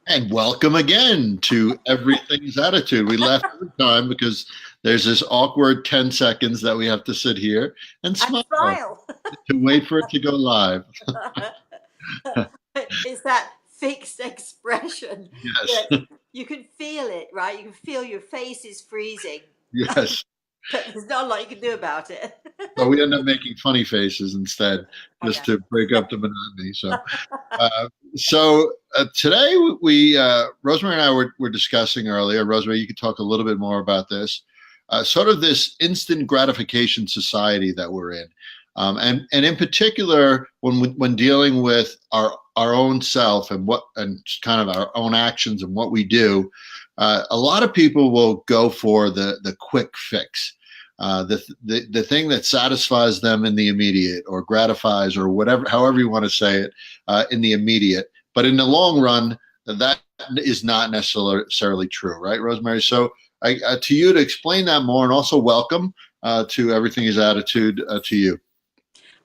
And welcome again to Everything's Attitude. We laugh every time because there's this awkward 10 seconds that we have to sit here and And smile smile. to wait for it to go live. It's that fixed expression Yes, that you can feel it, right? You can feel your face is freezing, yes. but there's not a lot you can do about it. So we end up making funny faces instead, I just know. to break up the monotony. Uh, Today Rosemary and I were discussing earlier. Rosemary, you could talk a little bit more about this. Sort of this instant gratification society that we're in, and in particular when dealing with our own self and what and kind of our own actions and what we do. A lot of people will go for the quick fix, the thing that satisfies them in the immediate or gratifies or whatever, however you want to say it, in the immediate. But in the long run, that is not necessarily true, right, Rosemary? So, to you to explain that more, and also welcome to Everything Is Attitude to you.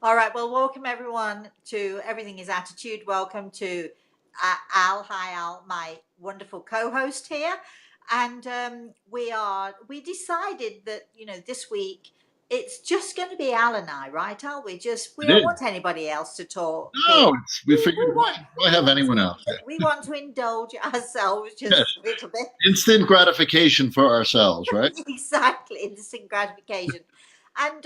All right. Well, welcome everyone to Everything is Attitude. Welcome to Al. Hi, Al, my wonderful co-host here. And we decided that, this week it's just going to be Al and I, right, Al? We It don't is. want anybody else to talk here. No, we figured We want, why have anyone else? we want to indulge ourselves Yes, just a little bit. instant gratification for ourselves, right? Exactly, instant gratification. And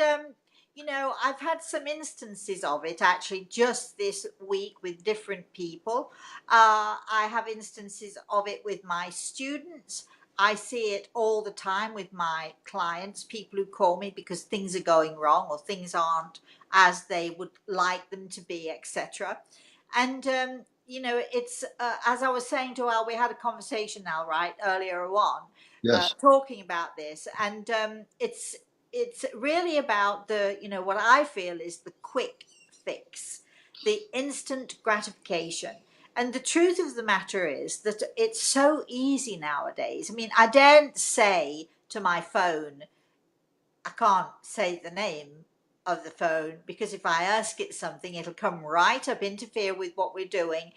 I've had some instances of it actually just this week with different people. I have instances of it with my students. I see it all the time with my clients, people who call me because things are going wrong or things aren't as they would like them to be, etc. And it's as I was saying to Al, we had a conversation now, right, earlier on, Yes. talking about this, and it's really about what I feel is the quick fix, the instant gratification. And the truth of the matter is that it's so easy nowadays. I mean, I daren't say to my phone, I can't say the name of the phone because if I ask it something, it'll come right up, interfere with what we're doing.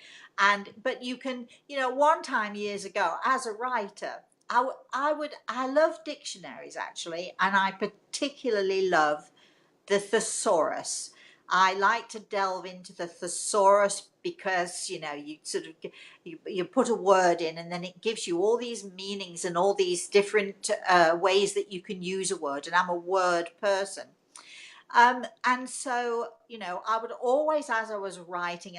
But you can, one time years ago, as a writer, I love dictionaries actually, and I particularly love the thesaurus. I like to delve into the thesaurus because you sort of you put a word in and then it gives you all these meanings and all these different ways that you can use a word. And I'm a word person. And so, I would always, as I was writing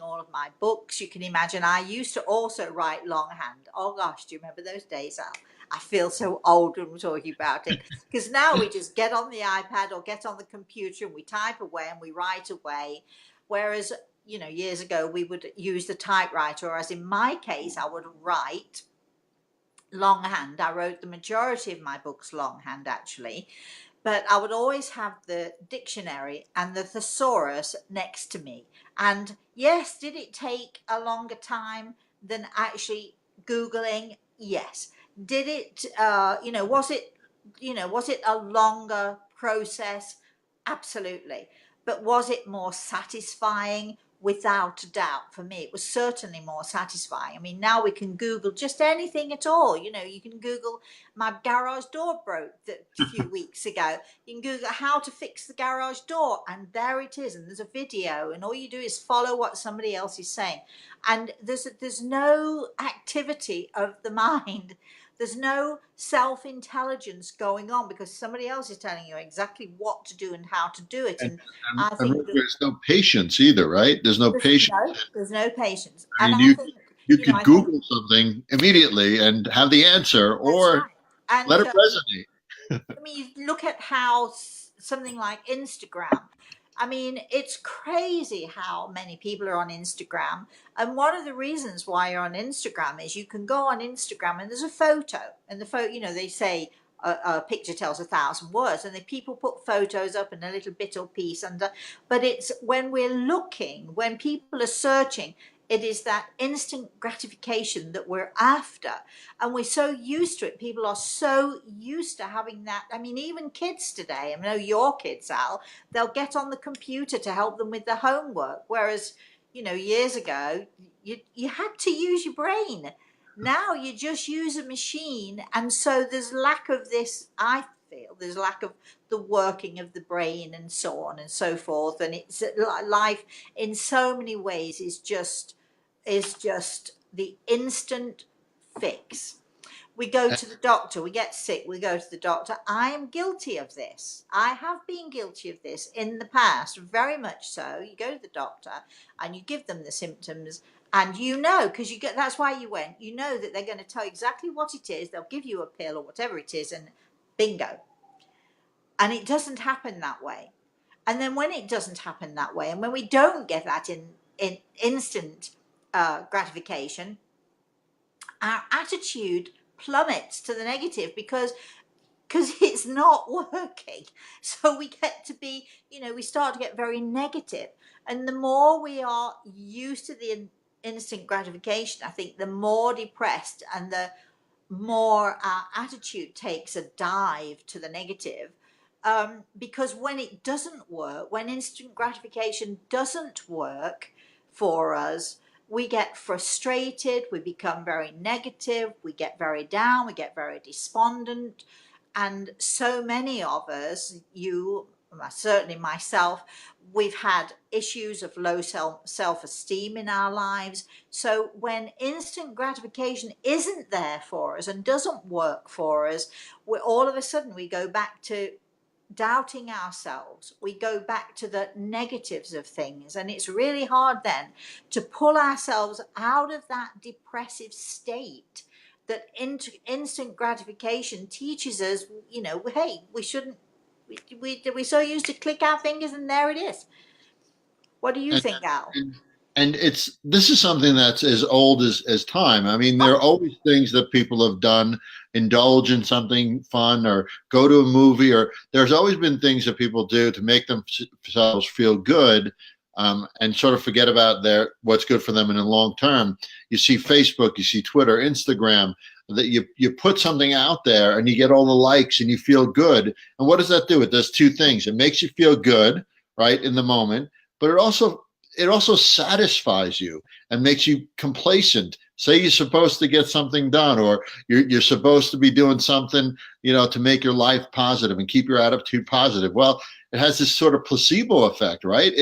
all of my books, you can imagine, I used to also write longhand. Oh gosh, do you remember those days, Al? I feel so old when we're talking about it because now we just get on the iPad or get on the computer and we type away and we write away. Whereas, years ago we would use the typewriter, or as in my case, I would write longhand. I wrote the majority of my books longhand actually, but I would always have the dictionary and the thesaurus next to me. And yes, did it take a longer time than actually Googling? Yes. Did it, was it a longer process? Absolutely. But was it more satisfying? Without a doubt, for me, it was certainly more satisfying. I mean, now we can Google just anything at all. You can Google my garage door broke a few weeks ago. You can Google how to fix the garage door, and there it is. And there's a video, and all you do is follow what somebody else is saying. And there's no activity of the mind. There's no self intelligence going on because somebody else is telling you exactly what to do and how to do it. And, And and, I think and there's no patience either, right? There's no patience. there's no patience. I And mean, I think, you could I think Google something immediately and have the answer, that's or right. And let it resonate. I mean, you look at how something like Instagram. I mean, it's crazy how many people are on Instagram. And one of the reasons why you're on Instagram is you can go on Instagram and there's a photo, and the photo, they say a picture tells 1,000 words, and the people put photos up and a little bit or piece under. But it's when we're looking, when people are searching, it is that instant gratification that we're after, and we're so used to it. People are so used to having that. I mean, even kids today, I know your kids, Al, they'll get on the computer to help them with their homework, whereas years ago you had to use your brain. Now you just use a machine, and so there's lack of this. I feel there's lack of the working of the brain and so on and so forth. And it's life in so many ways is just the instant fix. We go to the doctor, we get sick, we go to the doctor. I am guilty of this. I have been guilty of this in the past, very much so. You go to the doctor and you give them the symptoms, and because you get, that's why you went, that they're going to tell you exactly what it is. They'll give you a pill or whatever it is, and bingo. And it doesn't happen that way. And then when it doesn't happen that way, and when we don't get that in instant gratification, our attitude plummets to the negative because it's not working. So we get to be, we start to get very negative. And the more we are used to the instant gratification, I think the more depressed and the more our attitude takes a dive to the negative. Because when it doesn't work, when instant gratification doesn't work for us, we get frustrated, we become very negative, we get very down, we get very despondent. And so many of us, certainly myself, we've had issues of low self-esteem in our lives. So when instant gratification isn't there for us and doesn't work for us, all of a sudden we go back to doubting ourselves. We go back to the negatives of things, and it's really hard then to pull ourselves out of that depressive state that instant gratification teaches us. Hey, we shouldn't. We're so used to click our fingers and there it is. What do you And, think, Al? and this is something that's as old as time. I mean, there are always things that people have done, indulge in something fun or go to a movie, or there's always been things that people do to make themselves feel good, and sort of forget about what's good for them in the long term. You see Facebook, you see Twitter, Instagram, that you put something out there and you get all the likes and you feel good. And what does that do? It does two things. It makes you feel good, right, in the moment, but it also satisfies you and makes you complacent. Say you're supposed to get something done, or you're supposed to be doing something, to make your life positive and keep your attitude positive. Well, it has this sort of placebo effect, right?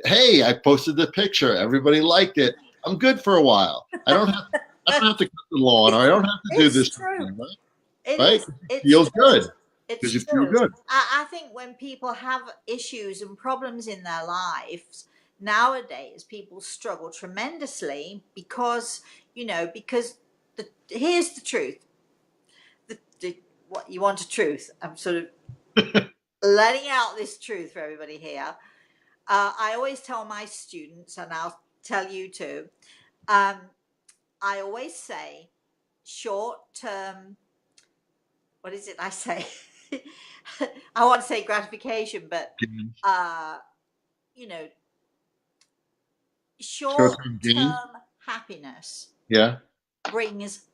Hey, I posted the picture, everybody liked it. I'm good for a while. I don't have to cut the lawn, or I don't have to do this. True. Thing, right? It Right? is. It feels true. good because you feel good. I think when people have issues and problems in their lives nowadays, people struggle tremendously because here's the truth. What you want a truth? I'm sort of letting out this truth for everybody here. I always tell my students, and I'll tell you too. I always say short-term. What is it I say? I want to say gratification, but short-term happiness brings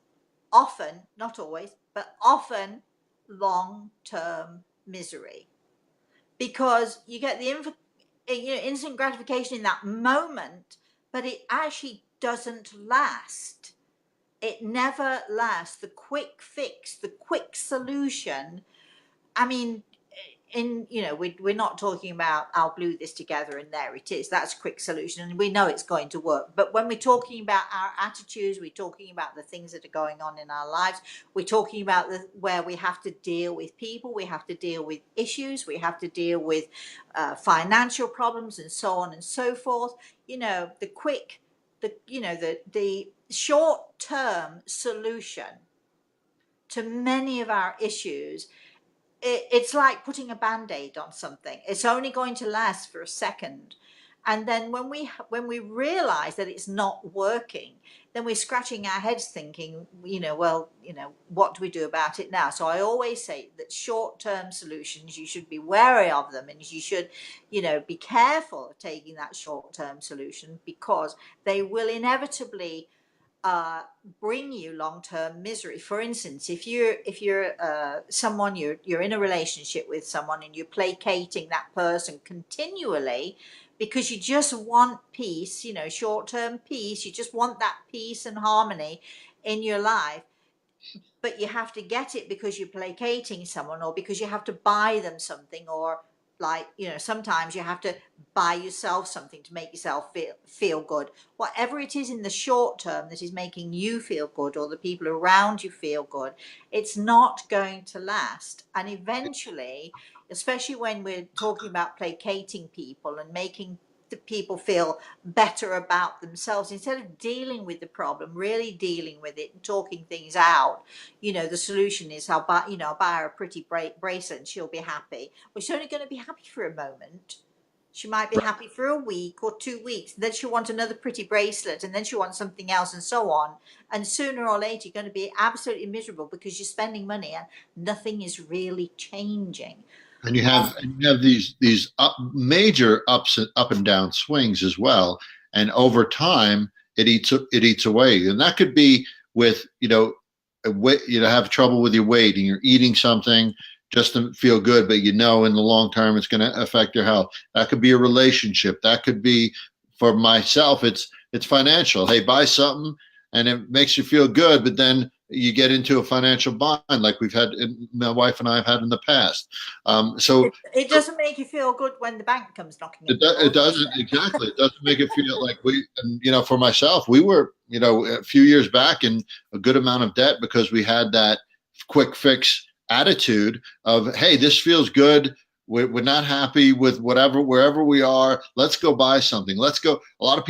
often, not always, but often long-term misery, because you get the instant gratification in that moment, but it actually doesn't last. It never lasts. The quick fix, the quick solution. I mean, we're not talking about I'll glue this together and there it is. That's a quick solution, and we know it's going to work. But when we're talking about our attitudes, we're talking about the things that are going on in our lives. We're talking about where we have to deal with people, we have to deal with issues, we have to deal with financial problems, and so on and so forth. The short-term solution to many of our issues, it's like putting a band-aid on something. It's only going to last for a second, and then when we realize that it's not working, then we're scratching our heads thinking, what do we do about it now? So I always say that short-term solutions, you should be wary of them, and you should be careful of taking that short-term solution, because they will inevitably bring you long-term misery. For instance, if you're someone, you're in a relationship with someone and you're placating that person continually because you just want peace, short-term peace. You just want that peace and harmony in your life, but you have to get it because you're placating someone, or because you have to buy them something, or like, sometimes you have to buy yourself something to make yourself feel good. Whatever it is in the short term that is making you feel good, or the people around you feel good, it's not going to last. And eventually, especially when we're talking about placating people and making the people feel better about themselves, instead of dealing with the problem, really dealing with it and talking things out, the solution is, I'll buy her a pretty bracelet and she'll be happy. Well, she's only going to be happy for a moment. She might be happy for a week or 2 weeks. Then she'll want another pretty bracelet, and then she'll want something else, and so on. And sooner or later, you're going to be absolutely miserable because you're spending money and nothing is really changing. And you have these major up and down swings as well, and over time it eats away, and that could be with have trouble with your weight and you're eating something just to feel good, but in the long term it's going to affect your health. That could be a relationship. That could be, for myself, it's financial. Hey, buy something and it makes you feel good, but then you get into a financial bind like my wife and I have had in the past. So it doesn't make you feel good when the bank comes knocking. It doesn't, exactly. It doesn't make it feel like for myself, we were, a few years back in a good amount of debt because we had that quick fix attitude of, hey, this feels good. We're not happy with wherever we are. Let's go buy something. Let's go out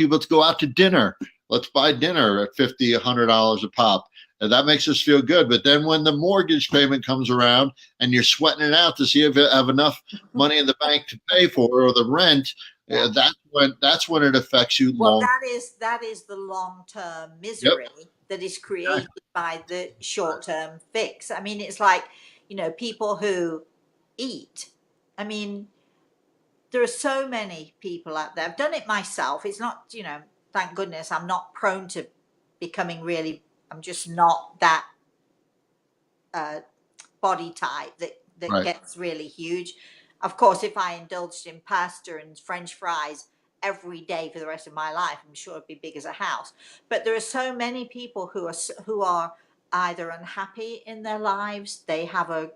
to dinner. Let's buy dinner at $50, $100 a pop. And that makes us feel good. But then when the mortgage payment comes around and you're sweating it out to see if you have enough money in the bank to pay for it, or the rent, that's when it affects you. Well, that is the long-term misery that is created by the short-term fix. I mean, it's like, people who eat. I mean, there are so many people out there. I've done it myself. It's not, thank goodness I'm not prone to becoming really, I'm just not that body type that gets really huge. Of course, if I indulged in pasta and French fries every day for the rest of my life, I'm sure it'd be big as a house. But there are so many people who are either unhappy in their lives, they have a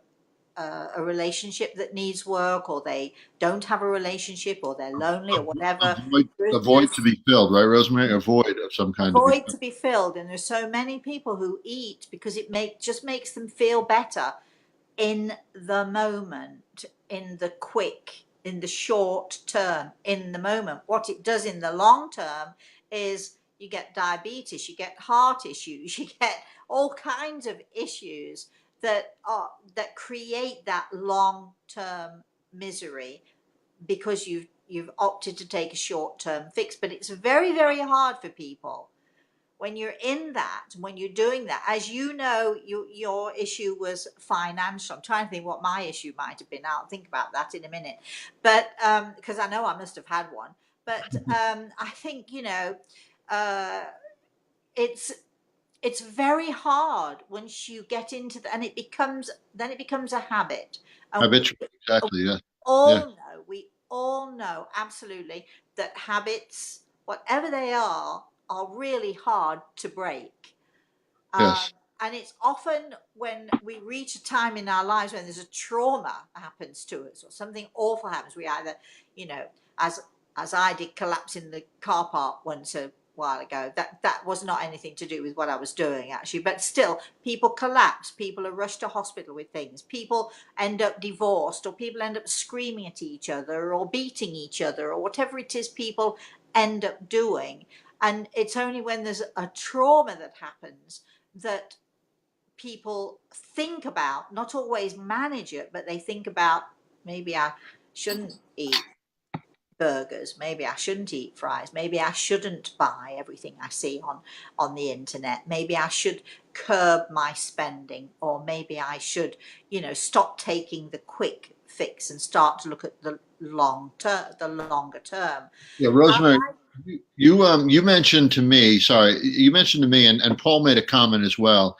relationship that needs work, or they don't have a relationship, or they're lonely, or whatever. A void to be filled, right, Rosemary? A void of some kind. A void to be filled. And there's so many people who eat because it just makes them feel better in the moment, in the short term, in the moment. What it does in the long term is you get diabetes, you get heart issues, you get all kinds of issues that create that long-term misery because you've opted to take a short-term fix. But it's very, very hard for people when you're in that, when you're doing that. As you know, your issue was financial. I'm trying to think what my issue might have been. I'll think about that in a minute. But because I know I must have had one. But I think, it's very hard once you get into and it becomes a habit. Habitual, exactly. Yeah. We all know absolutely that habits, whatever they are really hard to break. Yes. And it's often when we reach a time in our lives when there's a trauma happens to us, or something awful happens. We either, as I did, collapse in the car park once a while ago. That was not anything to do with what I was doing, actually, but still, people collapse. People are rushed to hospital with things. People end up divorced, or people end up screaming at each other, or beating each other, or whatever it is people end up doing. And it's only when there's a trauma that happens that people think about, not always manage it, but they think about, maybe I shouldn't eat burgers, maybe I shouldn't eat fries, maybe I shouldn't buy everything I see on the internet, maybe I should curb my spending, or maybe I should stop taking the quick fix and start to look at the longer term. Yeah, Rosemary, you mentioned to me, and Paul made a comment as well,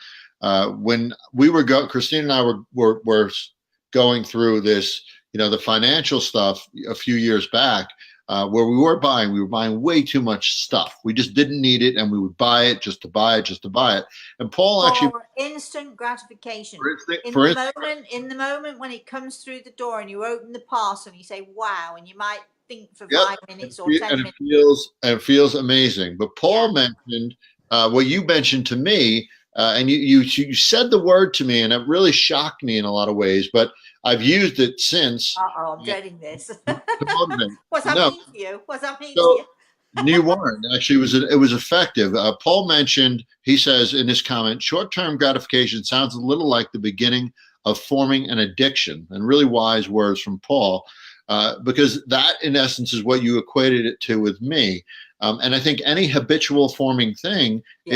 when we were Christine and I were going through this, the financial stuff a few years back. where we were buying way too much stuff. We just didn't need it, and we would buy it just to buy it, just to buy it. And Paul actually, For instant gratification. for instance, In for the instance, moment when it comes through the door and you open the parcel and you say, wow, and you might think for yep, 5 minutes or 10 and minutes. it feels amazing. But Paul mentioned what you mentioned to me, and you said the word to me, and it really shocked me in a lot of ways. But I've used it since Uh-oh, I'm dreading this. to motivate. What's that No, mean to you? What's that mean to so you? you weren't actually. It was effective. Paul mentioned. He says in his comment, short-term gratification sounds a little like the beginning of forming an addiction, and really wise words from Paul, because that in essence is what you equated it to with me. And I think any habitual forming thing Yeah.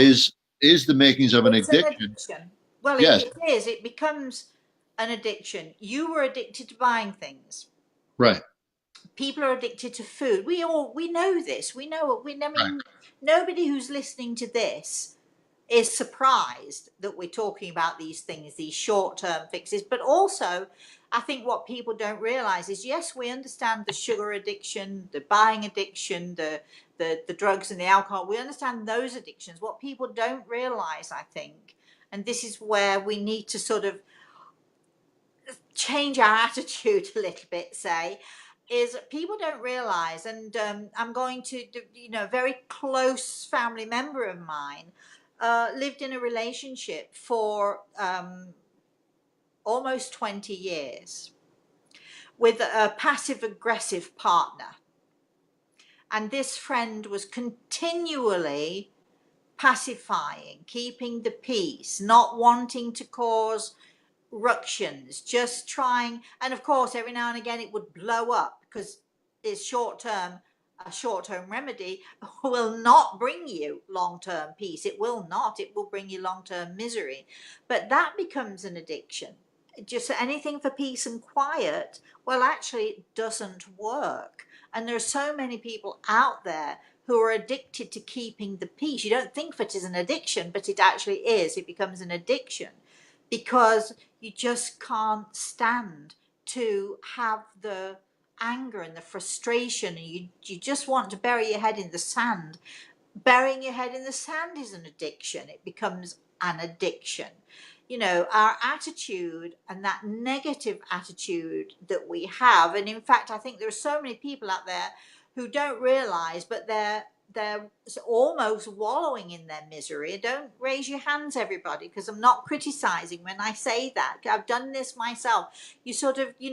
is the makings of an It's an addiction. addiction. Well, Yes, it is. It becomes an addiction. You were addicted to buying things. right, People are addicted to food. We know this. I right, mean, nobody who's listening to this is surprised that we're talking about these things, these short-term fixes. But also, I think what people don't realize is, yes, we understand the sugar addiction, the buying addiction, the drugs and the alcohol. We understand those addictions. What people don't realize, I think, and this is where we need to sort of change our attitude a little bit, say, is people don't realize, and I'm going to, a very close family member of mine lived in a relationship for almost 20 years with a passive aggressive partner. And this friend was continually pacifying, keeping the peace, not wanting to cause ructions, just trying. And of course, every now and again it would blow up because it's a short-term remedy will not bring you long-term peace. It will not. It will bring you long-term misery. But that becomes an addiction. Just anything for peace and quiet, well, actually it doesn't work. And there are so many people out there who are addicted to keeping the peace. You don't think of it as an addiction, but it actually is. It becomes an addiction because you just can't stand to have the anger and the frustration, and you just want to bury your head in the sand. Burying your head in the sand is an addiction. It becomes an addiction. Our attitude and that negative attitude that we have, and in fact I think there are so many people out there who don't realize, but they're almost wallowing in their misery. Don't raise your hands, everybody, because I'm not criticizing when I say that. I've done this myself. You sort of, you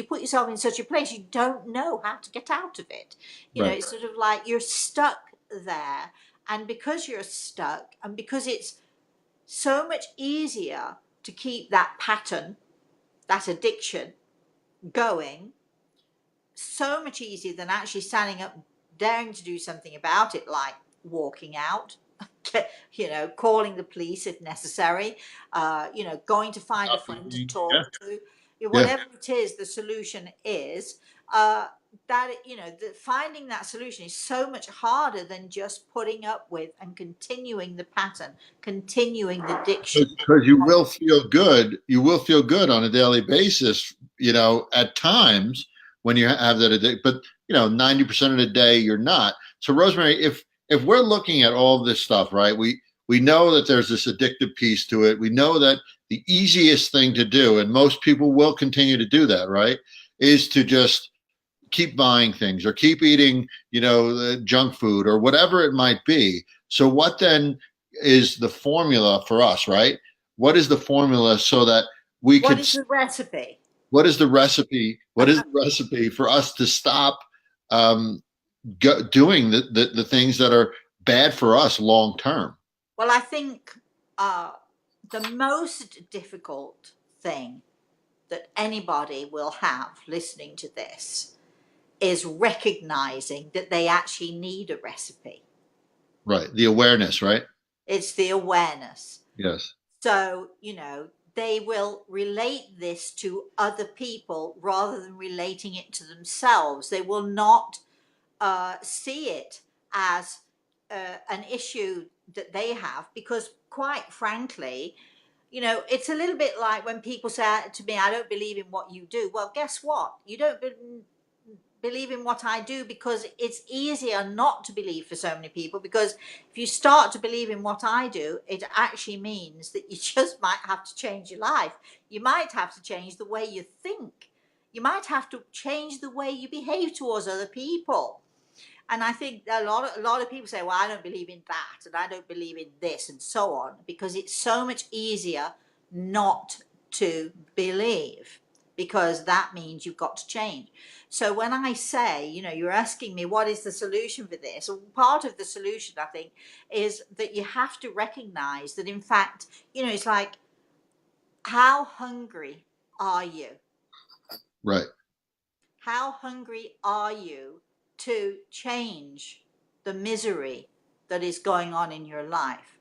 put yourself in such a place you don't know how to get out of it. right. It's sort of like you're stuck there, and because you're stuck, and because it's so much easier to keep that pattern, that addiction going, so much easier than actually standing up, daring to do something about it, like walking out, calling the police if necessary, going to find a friend to Yeah, talk to, yeah. whatever it is the solution is. Finding that solution is so much harder than just putting up with and continuing the pattern, continuing the addiction. Because you will feel good. You will feel good on a daily basis. At times when you have that addiction, but 90% of the day you're not. So, Rosemary, if we're looking at all this stuff, right? We know that there's this addictive piece to it. We know that the easiest thing to do, and most people will continue to do that, right, is to just keep buying things or keep eating, the junk food or whatever it might be. So what then is the formula for us, right? What is the formula so that we What could, is the recipe? what is the recipe? What is the recipe for us to stop doing the things that are bad for us long term? Well, I think the most difficult thing that anybody will have listening to this is recognizing that they actually need a recipe. Right. The awareness, right? It's the awareness. Yes. So, they will relate this to other people rather than relating it to themselves. They will not see it as an issue that they have, because quite frankly, it's a little bit like when people say to me, I don't believe in what you do. Well, guess what? You don't believe in what I do because it's easier not to believe for so many people. Because if you start to believe in what I do, it actually means that you just might have to change your life. You might have to change the way you think. You might have to change the way you behave towards other people. And I think a lot of people say, well, I don't believe in that and I don't believe in this and so on, because it's so much easier not to believe, because that means you've got to change. So when I say, you're asking me what is the solution for this, well, part of the solution, I think, is that you have to recognize that, in fact, it's like, how hungry are you? Right. How hungry are you to change the misery that is going on in your life?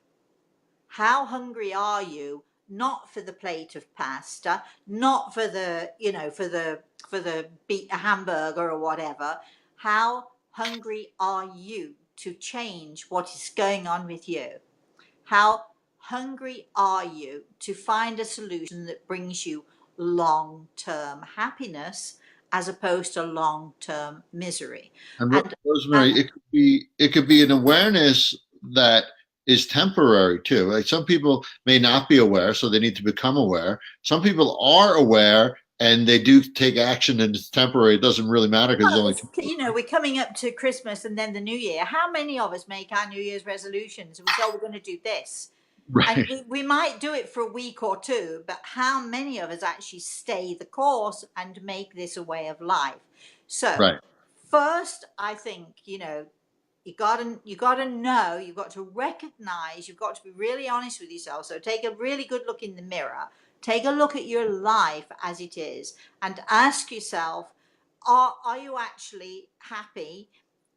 How hungry are you, not for the plate of pasta, not for the, for the beat a hamburger or whatever? How hungry are you to change what is going on with you? How hungry are you to find a solution that brings you long-term happiness as opposed to long-term misery? And And Rosemary, it could be an awareness that is temporary too. Like some people may not be aware, so they need to become aware. Some people are aware and they do take action, and it's temporary. It doesn't really matter because it's well, only we're coming up to Christmas and then the New Year. How many of us make our New Year's resolutions and we say, oh, we're going to do this? And right. we might do it for a week or two, but how many of us actually stay the course and make this a way of life? So Right. first, I think, you gotta know, you've got to recognize, you've got to be really honest with yourself. So take a really good look in the mirror, take a look at your life as it is, and ask yourself, are you actually happy?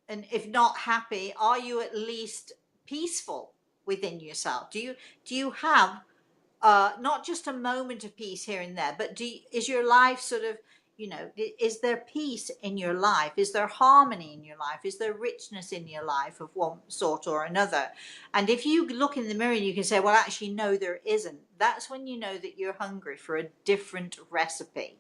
And if not happy, are you at least peaceful within yourself? Do you have not just a moment of peace here and there, but is your life sort of, is there peace in your life? Is there harmony in your life? Is there richness in your life of one sort or another? And if you look in the mirror and you can say, well, actually, no, there isn't, that's when you know that you're hungry for a different recipe.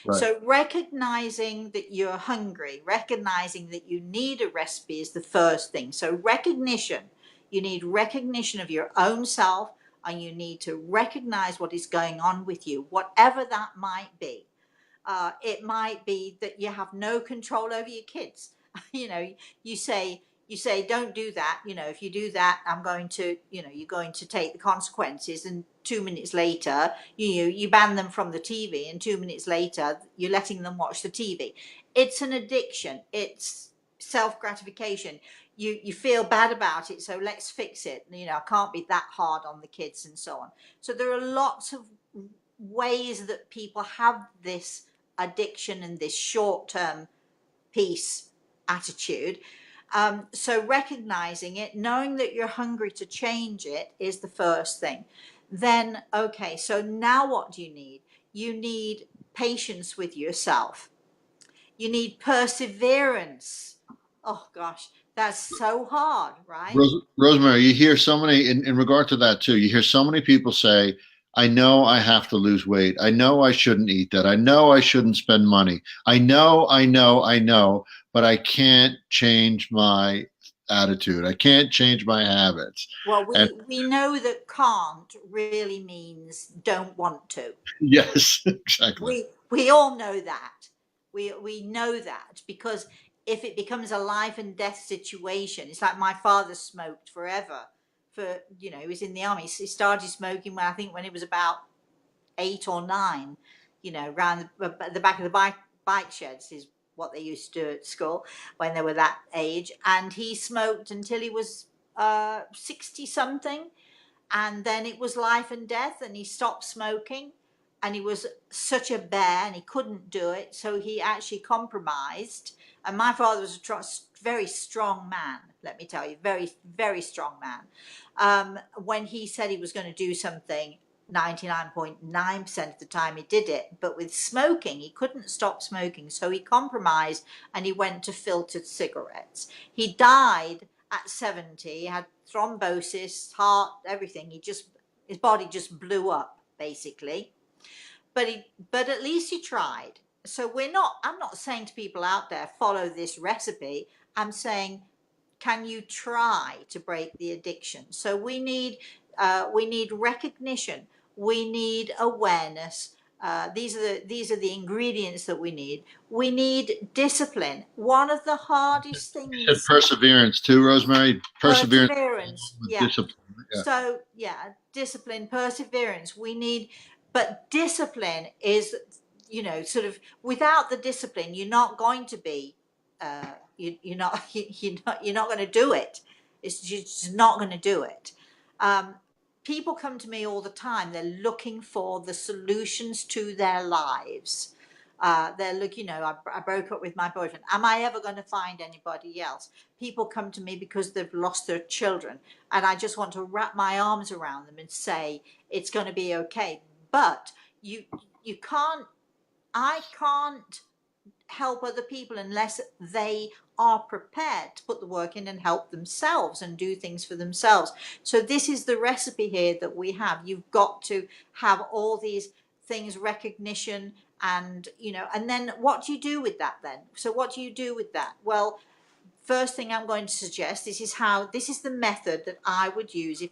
Right. So recognizing that you're hungry, recognizing that you need a recipe is the first thing. So recognition, you need recognition of your own self, and you need to recognize what is going on with you, whatever that might be. It might be that you have no control over your kids. you know, you say, don't do that. If you do that, I'm going to, you're going to take the consequences. And 2 minutes later, you ban them from the TV, and 2 minutes later, you're letting them watch the TV. It's an addiction. It's self gratification. You feel bad about it, so let's fix it. I can't be that hard on the kids and so on. So there are lots of ways that people have this addiction and this short-term peace attitude. So recognizing it, knowing that you're hungry to change it is the first thing. Then, okay, so now what do you need? You need patience with yourself. You need perseverance. Oh gosh, that's so hard, right? Rosemary, you hear so many in regard to that too. You hear so many people say, I know I have to lose weight. I know I shouldn't eat that. I know I shouldn't spend money. I know, but I can't change my attitude. I can't change my habits. Well, And we know that can't really means don't want to. yes, exactly. We all know that. We know that, because if it becomes a life and death situation, it's like my father smoked forever. He was in the army. He started smoking when, I think, when he was about 8 or 9. Around the back of the bike sheds is what they used to do at school when they were that age. And he smoked until he was 60 something, and then it was life and death, and he stopped smoking, and he was such a bear and he couldn't do it, so he actually compromised. And my father was a very strong man, let me tell you, very, very strong man. When he said he was going to do something, 99.9% of the time he did it. But with smoking, he couldn't stop smoking, so he compromised and he went to filtered cigarettes. He died at 70. He had thrombosis, heart, everything. His body just blew up, basically. But at least he tried. so I'm not saying to people out there, follow this recipe. I'm saying, can you try to break the addiction? So we need recognition, we need awareness. These are the ingredients that we need. We need discipline. One of the hardest You said things, perseverance too, Rosemary. Perseverance perseverance. with Yeah. discipline. Yeah. So yeah, discipline, perseverance. We need, but discipline is, sort of, without the discipline, you're not going to be, you're not going to do it. It's just not going to do it. Um, People come to me all the time. They're looking for the solutions to their lives. They're looking, I broke up with my boyfriend. Am I ever going to find anybody else? People come to me because they've lost their children, and I just want to wrap my arms around them and say it's going to be okay. But you can't. I can't help other people unless they are prepared to put the work in and help themselves and do things for themselves. So this is the recipe here that we have. You've got to have all these things, recognition, and and then what do you do with that then? So what do you do with that? Well, first thing I'm going to suggest, this is the method that I would use if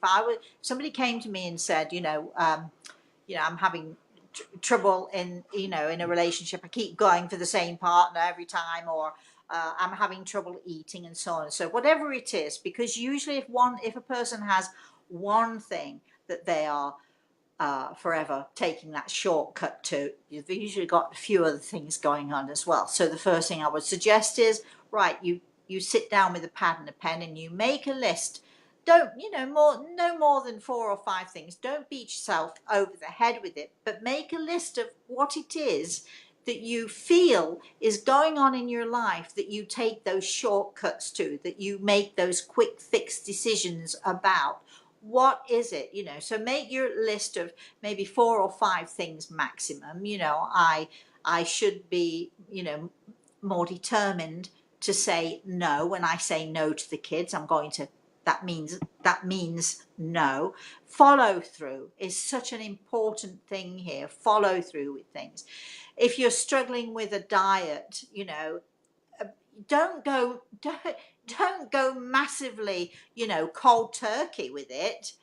somebody came to me and said, I'm having trouble in a relationship. I keep going for the same partner every time, or I'm having trouble eating, and so on. So whatever it is, because usually if a person has one thing that they are forever taking that shortcut to, you've usually got a few other things going on as well. So the first thing I would suggest is, right, you sit down with a pad and a pen and you make a list. Don't, no more than 4 or 5 things. Don't beat yourself over the head with it, but make a list of what it is that you feel is going on in your life, that you take those shortcuts to, that you make those quick fix decisions about. What is it? So make your list of maybe 4 or 5 things maximum. I should be, more determined to say no. When I say no to the kids, that means no. Follow through is such an important thing here. Follow through with things. If you're struggling with a diet, don't go don't go massively, cold turkey with it.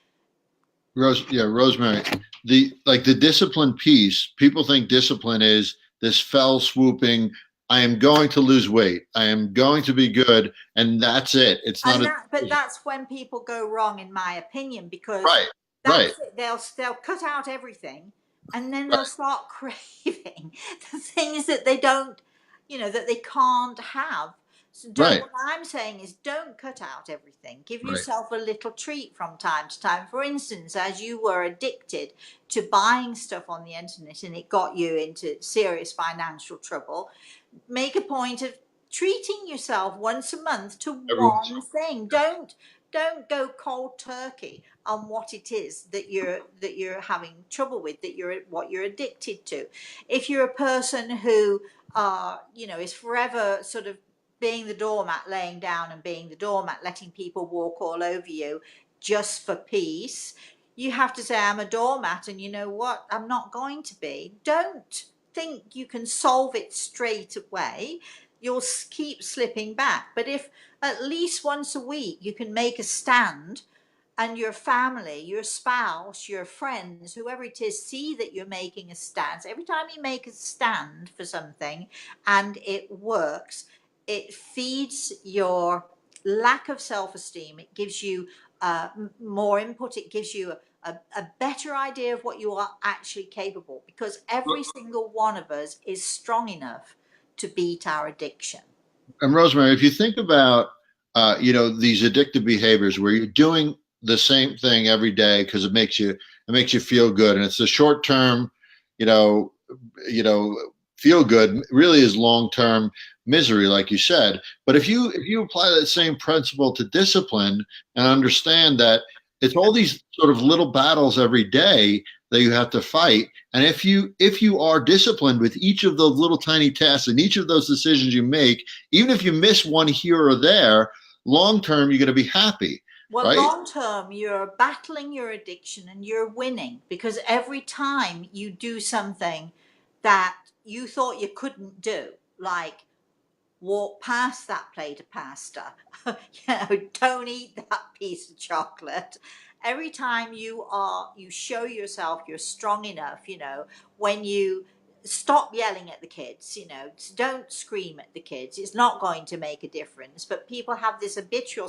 Rosemary. The discipline piece. People think discipline is this fell swooping. I am going to lose weight. I am going to be good, and that's it. It's not a But that's when people go wrong, in my opinion, because right, right, that's it. They'll cut out everything, and then they'll right, start craving the things that they don't, that they can't have. So right, what I'm saying is, don't cut out everything. Give right. yourself a little treat from time to time. For instance, as you were addicted to buying stuff on the internet and it got you into serious financial trouble, make a point of treating yourself once a month to Everyone's one thing. Don't go cold turkey on what it is that you're having trouble with, what you're addicted to. If you're a person who is forever sort of being the doormat, laying down and being the doormat, letting people walk all over you just for peace, you have to say, I'm a doormat, and you know what, I'm not going to be. Don't think you can solve it straight away. You'll keep slipping back. But if at least once a week you can make a stand, and your family, your spouse, your friends, whoever it is, see that you're making a stand. So every time you make a stand for something and it works, it feeds your lack of self-esteem. It gives you more input. It gives you a better idea of what you are actually capable, because every single one of us is strong enough to beat our addiction. And Rosemary, if you think about these addictive behaviors where you're doing the same thing every day because it makes you feel good, and it's a short term, you know, feel good really is long term misery, like you said. But if you apply that same principle to discipline and understand that it's all these sort of little battles every day that you have to fight, and if you are disciplined with each of those little tiny tasks and each of those decisions you make, even if you miss one here or there, long term you're going to be happy, Well, right? long term, you're battling your addiction and you're winning, because every time you do something that you thought you couldn't do, like walk past that plate of pasta, don't eat that piece of chocolate. Every time you show yourself you're strong enough, when you stop yelling at the kids, don't scream at the kids. It's not going to make a difference. But people have this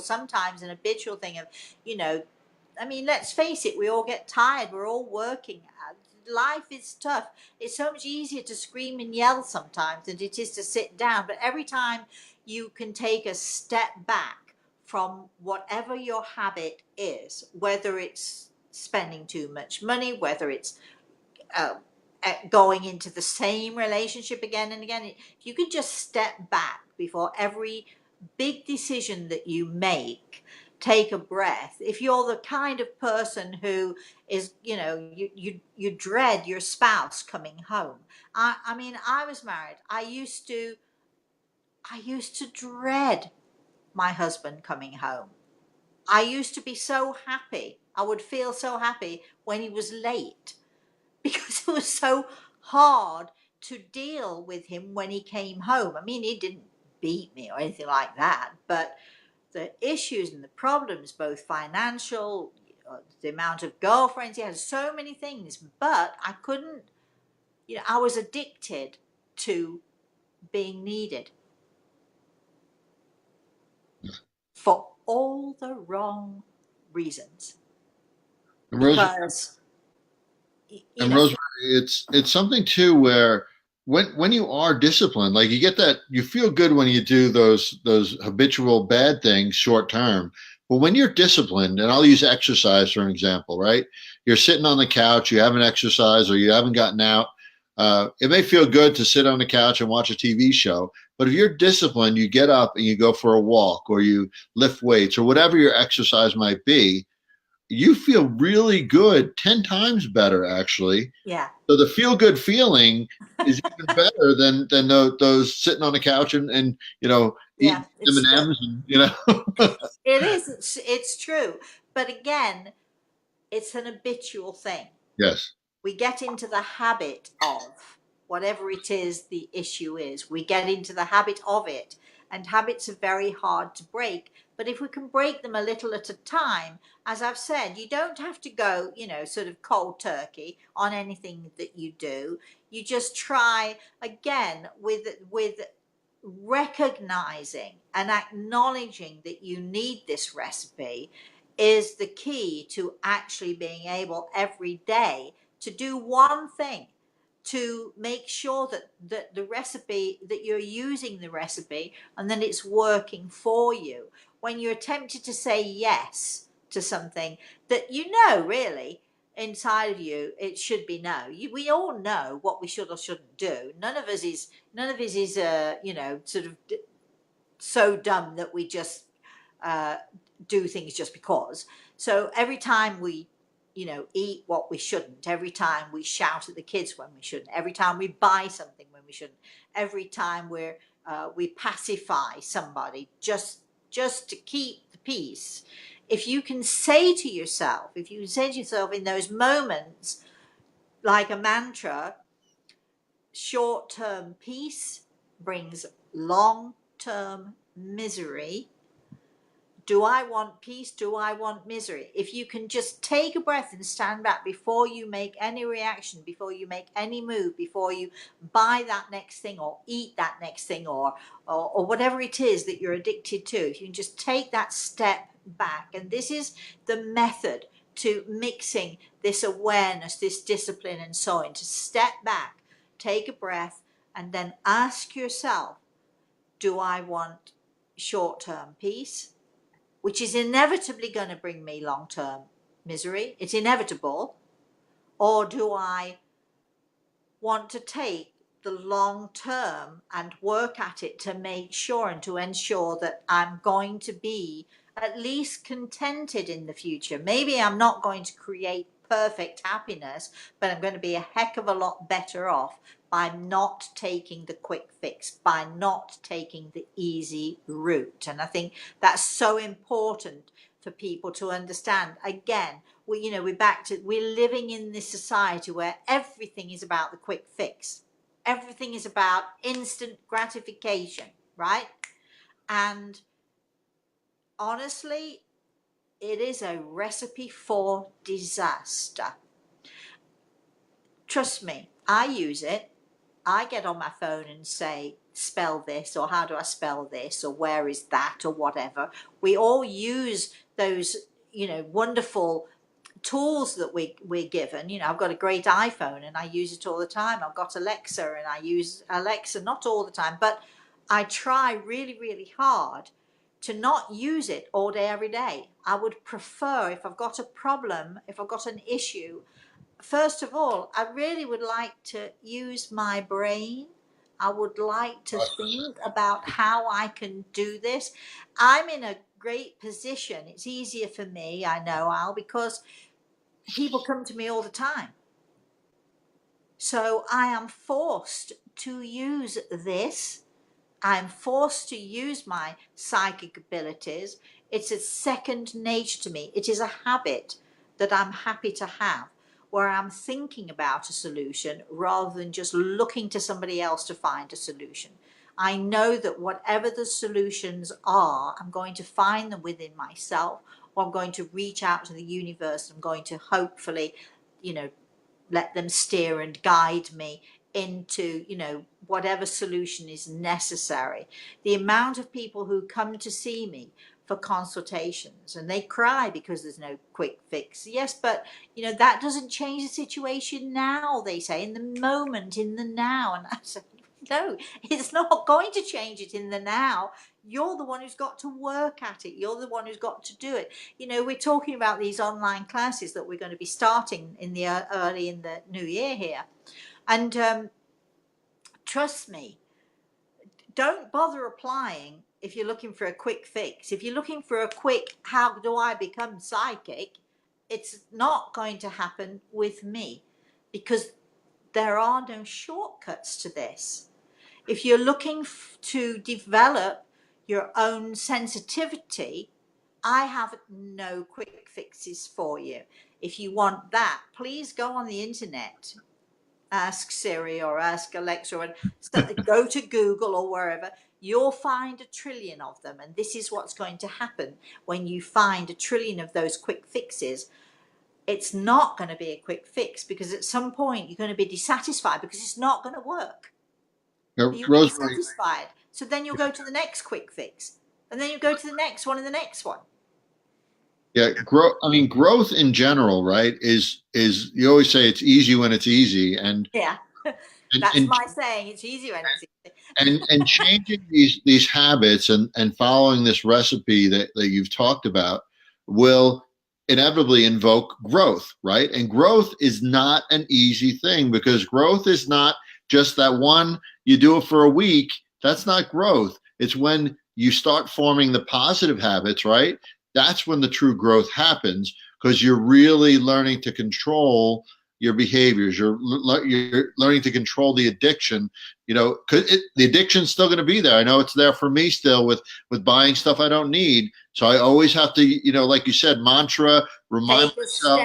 sometimes an habitual thing of, I mean, let's face it, we all get tired. We're all working. Life is tough. It's so much easier to scream and yell sometimes than it is to sit down. But every time you can take a step back from whatever your habit is, whether it's spending too much money, whether it's going into the same relationship again and again, if you could just step back before every big decision that you make, take a breath. If you're the kind of person who is, you dread your spouse coming home. I mean, I was married. I used to dread my husband coming home. I used to be so happy. I would feel so happy when he was late, because it was so hard to deal with him when he came home. I mean, he didn't beat me or anything like that, but the issues and the problems, both financial, the amount of girlfriends he had, so many things, but I couldn't, I was addicted to being needed for all the wrong reasons. And Rosemary, Because, and Rosemary, it's something too where when you are disciplined, like you get that, you feel good when you do those habitual bad things short term. But when you're disciplined, and I'll use exercise for an example, right? You're sitting on the couch, you haven't exercised or you haven't gotten out. It may feel good to sit on the couch and watch a TV show, but if you're disciplined, you get up and you go for a walk or you lift weights or whatever your exercise might be, you feel really good, 10 times better actually. yeah. So the feel good feeling is even better than those sitting on the couch and Yeah, eating it's M&Ms it is, it's true. But again, it's an habitual thing. yes. We get into the habit of whatever it is the issue is. We get into the habit of it, and habits are very hard to break. But if we can break them a little at a time, as I've said, you don't have to go, sort of cold turkey on anything that you do. You just try again with recognizing and acknowledging that you need this recipe is the key to actually being able every day to do one thing to make sure that the recipe, that you're using the recipe and that it's working for you. When you're tempted to say yes to something that really inside of you it should be no. We all know what we should or shouldn't do. None of us is sort of so dumb that we just uh, do things just because. So every time we, eat what we shouldn't, every time we shout at the kids when we shouldn't, every time we buy something when we shouldn't, every time we pacify somebody just to keep the peace. If you can say to yourself, in those moments, like a mantra, short-term peace brings long-term misery. Do I want peace? Do I want misery? If you can just take a breath and stand back before you make any reaction, before you make any move, before you buy that next thing or eat that next thing or whatever it is that you're addicted to, if you can just take that step back. And this is the method to mixing this awareness, this discipline and so on, to step back, take a breath, and then ask yourself, do I want short-term peace, which is inevitably going to bring me long-term misery? It's inevitable. Or do I want to take the long term and work at it to make sure and to ensure that I'm going to be at least contented in the future? Maybe I'm not going to create perfect happiness, but I'm going to be a heck of a lot better off by not taking the quick fix, by not taking the easy route. And I think that's so important for people to understand. Again, we're living in this society where everything is about the quick fix. everything is about instant gratification, right? And honestly, it is a recipe for disaster. Trust me, I use it. I get on my phone and say, spell this, or how do I spell this, or where is that, or whatever. We all use those, wonderful tools that we're given. I've got a great iPhone and I use it all the time. I've got Alexa and I use Alexa not all the time, but I try really, really hard to not use it all day, every day. I would prefer, if I've got a problem, if I've got an issue, first of all, I really would like to use my brain. I would like to think about how I can do this. I'm in a great position. It's easier for me, I know, Al, because people come to me all the time. So I am forced to use this. I'm forced to use my psychic abilities. It's a second nature to me. It is a habit that I'm happy to have, where I'm thinking about a solution rather than just looking to somebody else to find a solution. I know that whatever the solutions are, I'm going to find them within myself, or I'm going to reach out to the universe. I'm going to hopefully, let them steer and guide me into, whatever solution is necessary. The amount of people who come to see me for consultations and they cry because there's no quick fix. Yes, but that doesn't change the situation now, they say, in the moment, in the now. And I say, no, it's not going to change it in the now. You're the one who's got to work at it. You're the one who's got to do it. We're talking about these online classes that we're going to be starting in the early in the new year here. And trust me, don't bother applying if you're looking for a quick fix. If you're looking for a quick, how do I become psychic? It's not going to happen with me, because there are no shortcuts to this. If you're looking to develop your own sensitivity, I have no quick fixes for you. If you want that, please go on the internet, ask Siri or ask Alexa, or go to Google or wherever. You'll find a trillion of them. And this is what's going to happen when you find a trillion of those quick fixes. It's not going to be a quick fix, because at some point you're going to be dissatisfied because it's not going to work. You'll be dissatisfied. So then you'll go to the next quick fix, and then you go to the next one and the next one. Yeah, growth in general, right? Is you always say it's easy when it's easy, and yeah, that's my saying. It's easy when it's easy. and changing these habits and following this recipe that you've talked about will inevitably invoke growth, right? And growth is not an easy thing, because growth is not just that one, you do it for a week. That's not growth. It's when you start forming the positive habits, right? That's when the true growth happens, because you're really learning to control your behaviors. You're learning to control the addiction, because the addiction's still going to be there. I know it's there for me still with buying stuff I don't need. So I always have to, like you said, mantra, remind myself,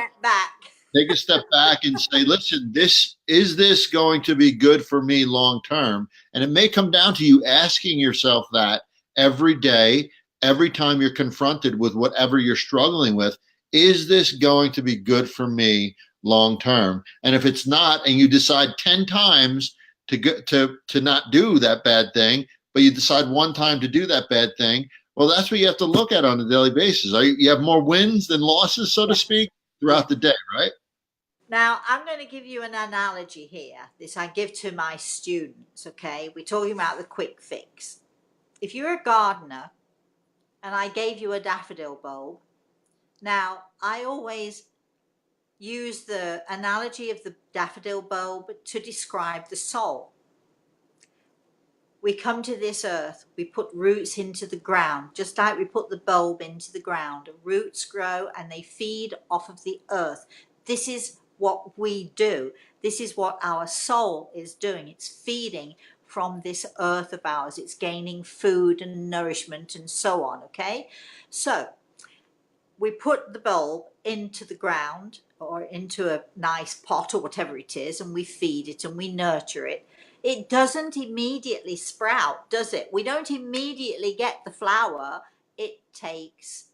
take a step back and say, listen, is this going to be good for me long term? And it may come down to you asking yourself that every day, every time you're confronted with whatever you're struggling with. Is this going to be good for me long term? And if it's not, and you decide 10 times to not do that bad thing, but you decide one time to do that bad thing, well, that's what you have to look at on a daily basis. You have more wins than losses, so to speak, throughout the day, right? Now, I'm going to give you an analogy here. This I give to my students, okay? We're talking about the quick fix. If you're a gardener and I gave you a daffodil bulb, now I always use the analogy of the daffodil bulb to describe the soul. We come to this earth, we put roots into the ground, just like we put the bulb into the ground. Roots grow and they feed off of the earth. This is what we do. This is what our soul is doing. It's feeding from this earth of ours. It's gaining food and nourishment and so on, okay? So we put the bulb into the ground or into a nice pot or whatever it is, and we feed it and we nurture it. It doesn't immediately sprout, does it? We don't immediately get the flower. It takes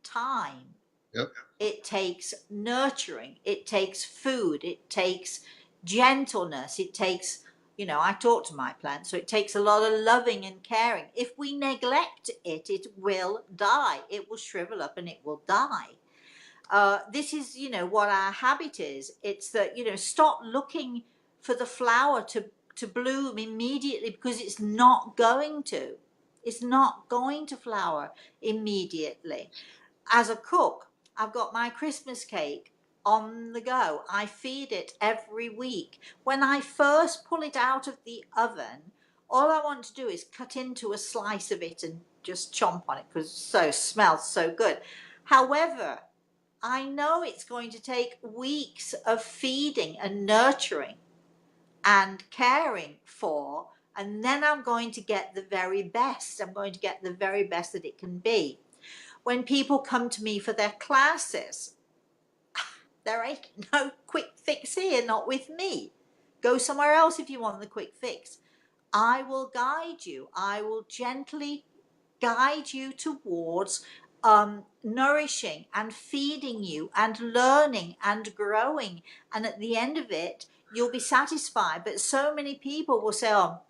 time. Yep. It takes nurturing. It takes food. It takes gentleness. It takes, I talk to my plants, so it takes a lot of loving and caring. If we neglect it, it will die. It will shrivel up and it will die. This is, what our habit is. It's that, stop looking for the flower to bloom immediately, because it's not going to. It's not going to flower immediately. As a cook, I've got my Christmas cake on the go. I feed it every week. When I first pull it out of the oven, all I want to do is cut into a slice of it and just chomp on it, because it smells so good. However, I know it's going to take weeks of feeding and nurturing and caring for, and then I'm going to get the very best. I'm going to get the very best that it can be. When people come to me for their classes, there ain't no quick fix here, not with me. Go somewhere else if you want the quick fix. I will guide you. I will gently guide you towards nourishing and feeding you and learning and growing. And at the end of it, you'll be satisfied. But so many people will say, well,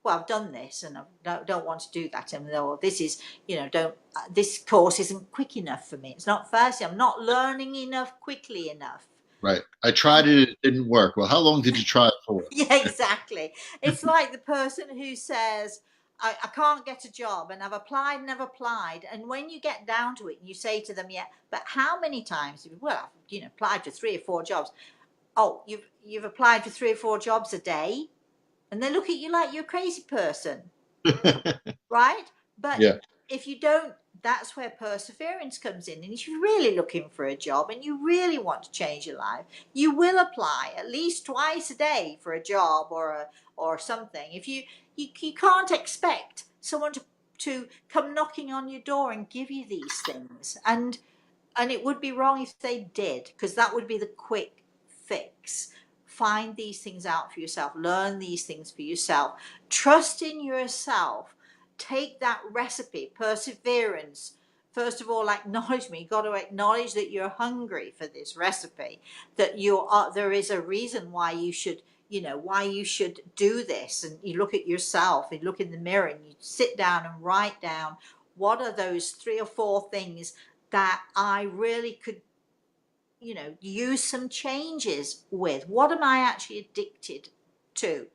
I've done this and I don't want to do that. And this is, this course isn't quick enough for me. It's not fast. I'm not learning enough quickly enough. Right. I tried it. It didn't work. Well, how long did you try it for? Yeah, exactly. It's like the person who says, I can't get a job and I've applied and I've applied. And when you get down to it and you say to them, yeah, but how many times? Well, I've applied for 3 or 4 jobs. Oh, you've applied for 3 or 4 jobs a day? And they look at you like you're a crazy person. Right? But yeah. if you don't, that's where perseverance comes in. And if you're really looking for a job and you really want to change your life, you will apply at least twice a day for a job or something. If you can't expect someone to come knocking on your door and give you these things. And it would be wrong if they did, because that would be the quick fix. Find these things out for yourself. Learn these things for yourself. Trust in yourself. Take that recipe, perseverance. First of all, acknowledgement. You've got to acknowledge that you're hungry for this recipe, that there is a reason why you should, why you should do this. And you look at yourself, you look in the mirror and you sit down and write down, what are those 3 or 4 things that I really could, use some changes with? What am I actually addicted to?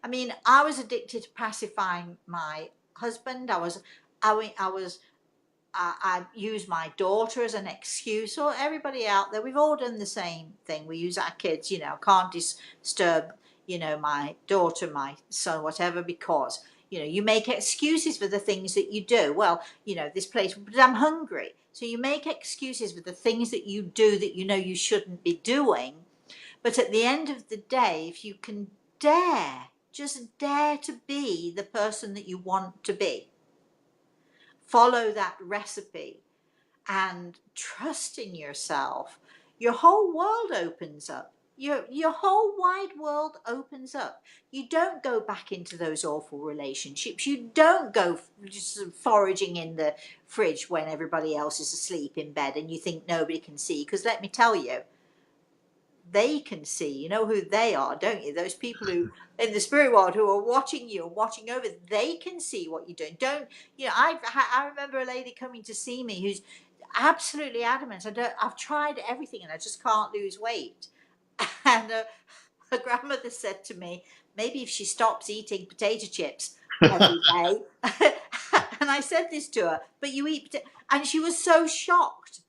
I mean, I was addicted to pacifying my husband. I used my daughter as an excuse, or everybody out there. We've all done the same thing. We use our kids, can't disturb, my daughter, my son, whatever, because, you make excuses for the things that you do. Well, this place, but I'm hungry. So you make excuses for the things that you do that you shouldn't be doing. But at the end of the day, if you can just dare to be the person that you want to be, follow that recipe and trust in yourself, your whole world opens up. Your whole wide world opens up. You don't go back into those awful relationships. You don't go just foraging in the fridge when everybody else is asleep in bed and you think nobody can see. Because let me tell you, they can see. You know who they are, don't you? Those people who in the spirit world who are watching you and watching over, they can see what you're doing. I remember a lady coming to see me who's absolutely adamant. I've tried everything and I just can't lose weight. And her grandmother said to me, maybe if she stops eating potato chips every day. And I said this to her, but you eat and she was so shocked,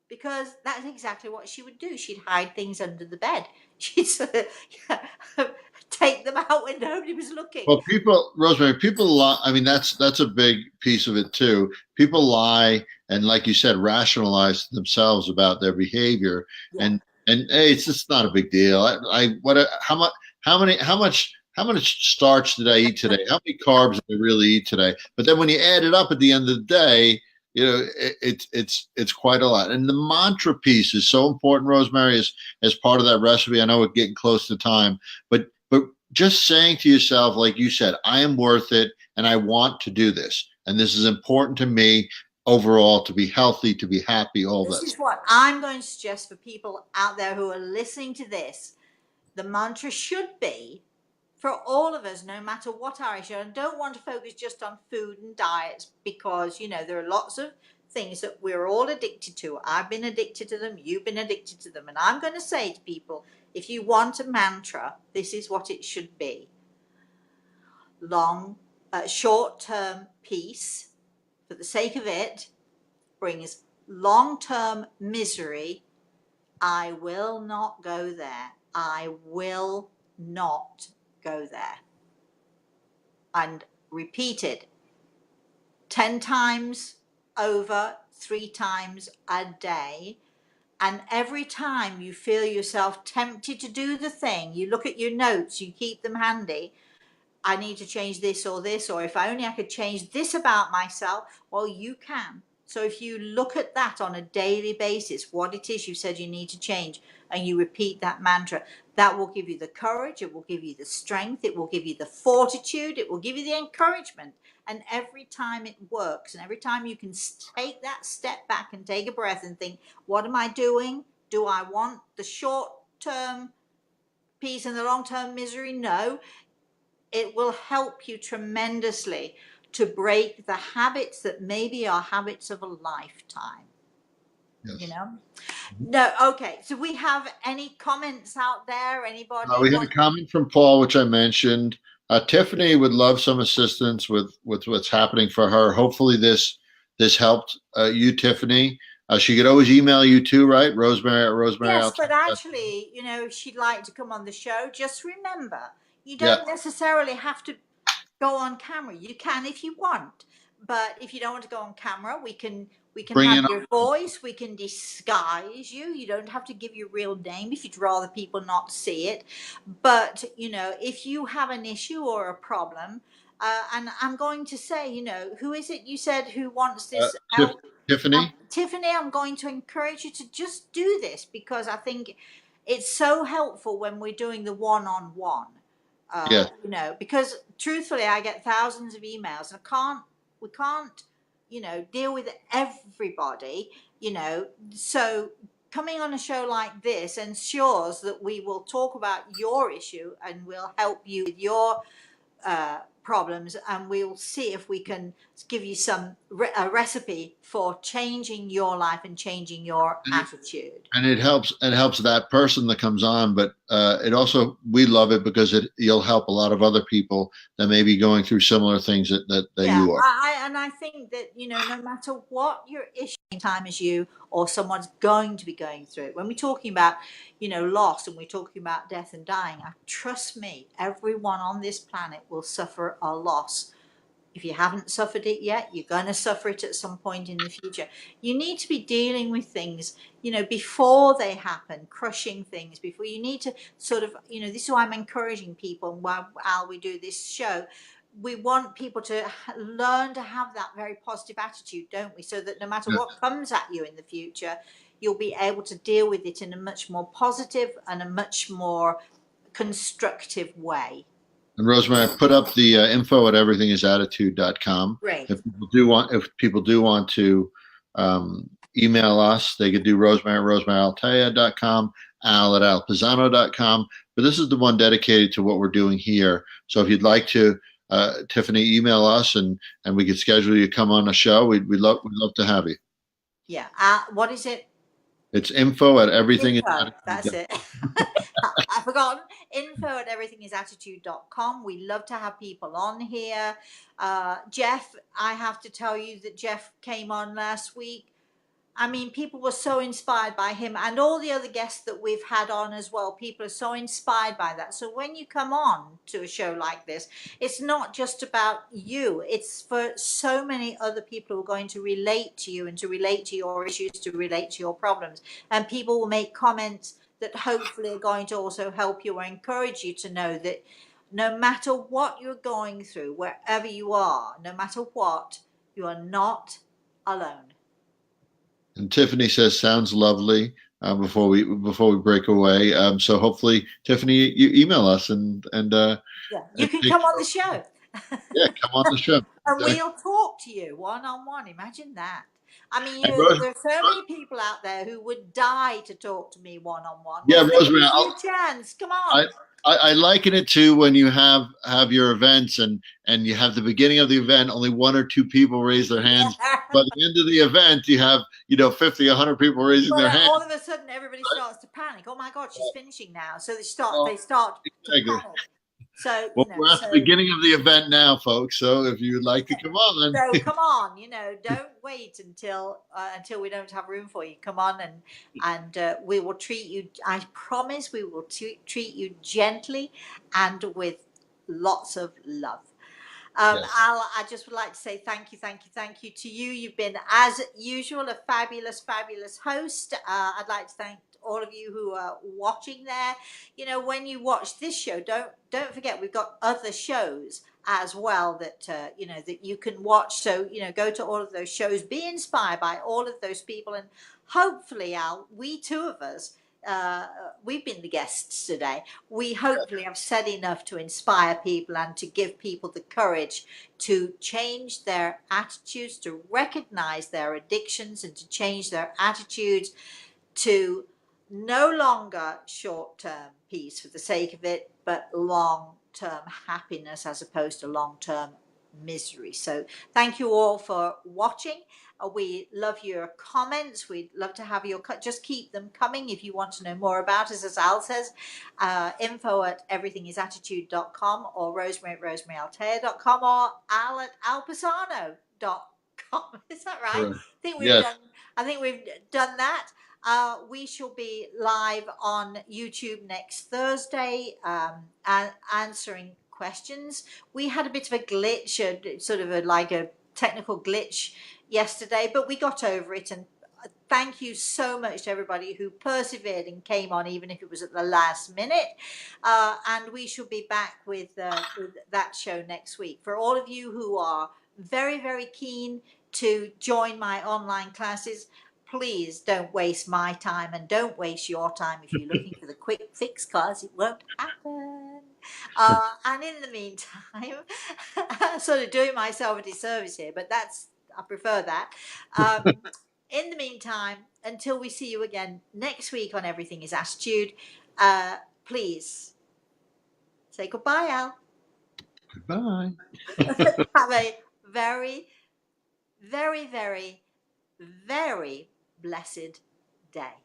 because that's exactly what she would do. She'd hide things under the bed. She'd sort of take them out when nobody was looking. Well, Rosemary, people lie. I mean, that's a big piece of it too. People lie and, like you said, rationalize themselves about their behavior, Yeah. and hey, it's just not a big deal. How much starch did I eat today? How many carbs did I really eat today? But then when you add it up at the end of the day, it's quite a lot. And the mantra piece is so important, Rosemary, as part of that recipe. I know we're getting close to time, but just saying to yourself, like you said, I am worth it and I want to do this. And this is important to me overall to be healthy, to be happy, all This that. is what I'm going to suggest for people out there who are listening to this. The mantra should be for all of us, no matter what our issue. And I don't want to focus just on food and diets because, you know, there are lots of things that we're all addicted to. I've been addicted to them. You've been addicted to them. And I'm going to say to people, if you want a mantra, this is what it should be. Short-term peace, for the sake of it, brings long-term misery. I will not go there. I will not go there. And repeated 10 times over, 3 times a day. And every time you feel yourself tempted to do the thing, you look at your notes, you keep them handy. I need to change this, or if only I could change this about myself. Well, you can. So if you look at that on a daily basis, what it is you said you need to change, and you repeat that mantra, that will give you the courage, it will give you the strength, it will give you the fortitude, it will give you the encouragement. And every time it works, and every time you can take that step back and take a breath and think, what am I doing? Do I want the short-term peace and the long-term misery? No. It will help you tremendously to break the habits that maybe are habits of a lifetime. Yes. You know? No, okay. So we have any comments out there? Anybody? We had a comment from Paul, which I mentioned. Tiffany would love some assistance with what's happening for her. Hopefully, this helped you, Tiffany. She could always email you too, right? Rosemary at Rosemary. Yes, but actually, you know, if she'd like to come on the show, just remember, you don't necessarily have to go on camera. You can if you want, but if you don't want to go on camera, we can Bring have in your voice. We can disguise you. You don't have to give your real name if you'd rather people not see it. But you know, if you have an issue or a problem, and I'm going to say, you know, who is it you said who wants this help? Tiffany. Tiffany, I'm going to encourage you to just do this because I think it's so helpful when we're doing the one-on-one. Yes. You know, because truthfully, I get thousands of emails, and we can't, you know, deal with everybody, you know. So coming on a show like this ensures that we will talk about your issue and we'll help you with your problems, and we'll see if we can give you a recipe for changing your life and changing your attitude. And it helps that person that comes on, but it also, we love it because you'll help a lot of other people that may be going through similar things that you are. And I think that, you know, no matter what your issue time as you or someone's going to be going through it, when we're talking about, you know, loss, and we're talking about death and dying, trust me, everyone on this planet will suffer a loss. If you haven't suffered it yet, you're going to suffer it at some point in the future. You need to be dealing with things, you know, before they happen, crushing things before. You need to sort of, you know, this is why I'm encouraging people while we do this show. We want people to learn to have that very positive attitude, don't we? So that no matter what comes at you in the future, you'll be able to deal with it in a much more positive and a much more constructive way. And Rosemary, I put up the info at everythingisattitude.com. Great. If people do want to email us, they could do Rosemary at rosemaryaltea.com, Al at alpisano.com. But this is the one dedicated to what we're doing here. So if you'd like to, Tiffany, email us and we could schedule you to come on a show. We'd love to have you. Yeah. What is it? It's info at everything. That's it. I've forgotten. Info at everythingisattitude.com. We love to have people on here. Jeff, I have to tell you that Jeff came on last week. I mean, people were so inspired by him, and all the other guests that we've had on as well. People are so inspired by that. So when you come on to a show like this, it's not just about you. It's for so many other people who are going to relate to you and to relate to your issues, to relate to your problems. And people will make comments that hopefully are going to also help you or encourage you to know that no matter what you're going through, wherever you are, no matter what, you are not alone. And Tiffany says, sounds lovely. before we break away. So hopefully, Tiffany, you email us and Yeah, you can take, come on the show. yeah, come on the show. And Exactly. we'll talk to you one on one. Imagine that. I mean, And Rose, there's so many people out there who would die to talk to me one on one. yeah, Well, this Rosemary, is your chance. Come I, on. I liken it to when you have your events and you have the beginning of the event, only one or two people raise their hands. By the end of the event, you have 50, 100 people raising their But hands. all of a sudden, everybody starts to panic. Oh my God, she's finishing now. So they Well, start to exactly. panic. So Well, we're at the beginning of the event now, folks. So if you'd like to come on, so come on, don't wait until we don't have room for you. Come on, and we will treat you. I promise we will treat you gently and with lots of love. yes, Al, I just would like to say thank you, thank you, thank you to you. You've been, as usual, a fabulous, fabulous host. I'd like to thank all of you who are watching there. When you watch this show, don't forget we've got other shows as well that that you can watch. So go to all of those shows, be inspired by all of those people, and hopefully, Al, we two of us. We've been the guests today. We hopefully have said enough to inspire people and to give people the courage to change their attitudes, to recognize their addictions, and to change their attitudes to no longer short-term peace for the sake of it, but long-term happiness as opposed to long-term misery. So thank you all for watching. We love your comments. We'd love to have your just keep them coming if you want to know more about us. As Al says, info@everythingisattitude.com or Rosemary at rosemaryltaylor.com or al@alpasano.com. Is that right? correct. I Yes, think we've done that. We shall be live on YouTube next Thursday, and answering questions. We had a bit of a glitch, sort of like a technical glitch yesterday, but we got over it. And thank you so much to everybody who persevered and came on, even if it was at the last minute. And we shall be back with that show next week. For all of you who are very, very keen to join my online classes, please don't waste my time and don't waste your time if you're looking for the quick fix, because it won't happen. And in the meantime, I'm sort of doing myself a disservice here, but I prefer that. In the meantime, until we see you again next week on Everything is Attitude, please say goodbye, Al. goodbye. Have a very, very, very, very blessed day.